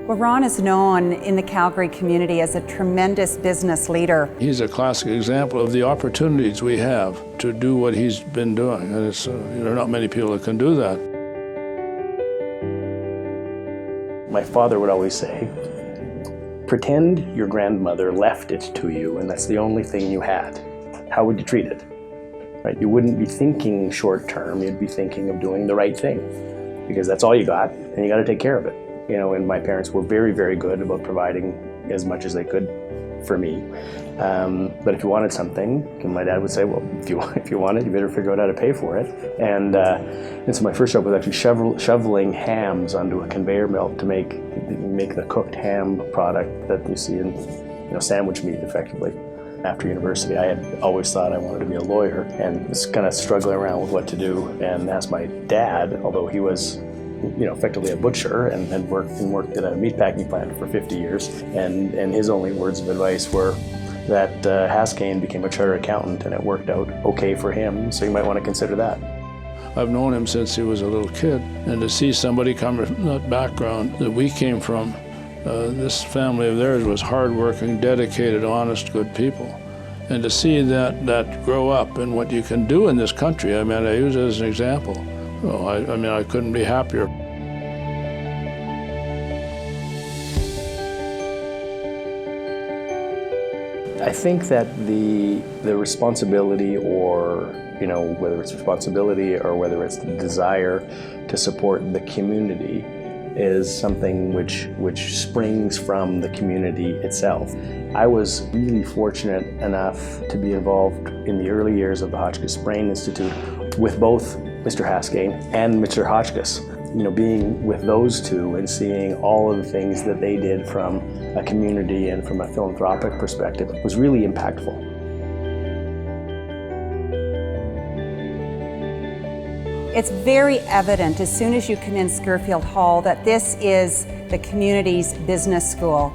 Well, Ron is known in the Calgary community as a tremendous business leader. He's a classic example of the opportunities we have to do what he's been doing. And there are not many people that can do that. My father would always say, pretend your grandmother left it to you and that's the only thing you had. How would you treat it? Right? You wouldn't be thinking short term, you'd be thinking of doing the right thing because that's all you got and you got to take care of it. You know, and my parents were very, very good about providing as much as they could for me. But if you wanted something, my dad would say, well, if you want it, you better figure out how to pay for it. And so my first job was actually shoveling hams onto a conveyor belt to make the cooked ham product that you see in sandwich meat, effectively. After university, I had always thought I wanted to be a lawyer and was kind of struggling around with what to do, and asked my dad, although he was effectively a butcher and worked at a meatpacking plant for 50 years. And his only words of advice were that Haskayne became a chartered accountant and it worked out okay for him, so you might want to consider that. I've known him since he was a little kid, and to see somebody come from that background that we came from, this family of theirs was hardworking, dedicated, honest, good people. And to see that grow up and what you can do in this country, I mean, I use it as an example. Well, I couldn't be happier. I think that the responsibility, or whether it's responsibility or whether it's the desire to support the community, is something which springs from the community itself. I was really fortunate enough to be involved in the early years of the Hotchkiss Brain Institute with both Mr. Haskayne and Mr. Hotchkiss. Being with those two and seeing all of the things that they did from a community and from a philanthropic perspective was really impactful. It's very evident as soon as you come in Scurfield Hall that this is the community's business school.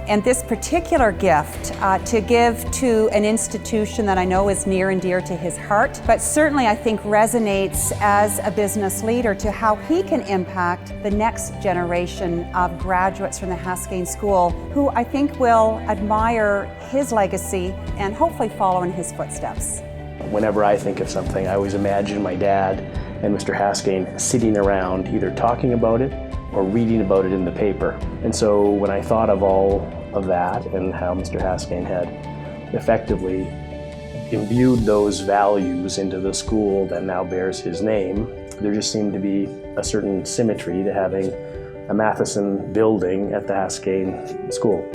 And this particular gift to give to an institution that I know is near and dear to his heart, but certainly I think resonates as a business leader to how he can impact the next generation of graduates from the Haskayne School, who I think will admire his legacy and hopefully follow in his footsteps. Whenever I think of something, I always imagine my dad and Mr. Haskayne sitting around either talking about it or reading about it in the paper. And so when I thought of all of that and how Mr. Haskayne had effectively imbued those values into the school that now bears his name, there just seemed to be a certain symmetry to having a Mathison building at the Haskayne School.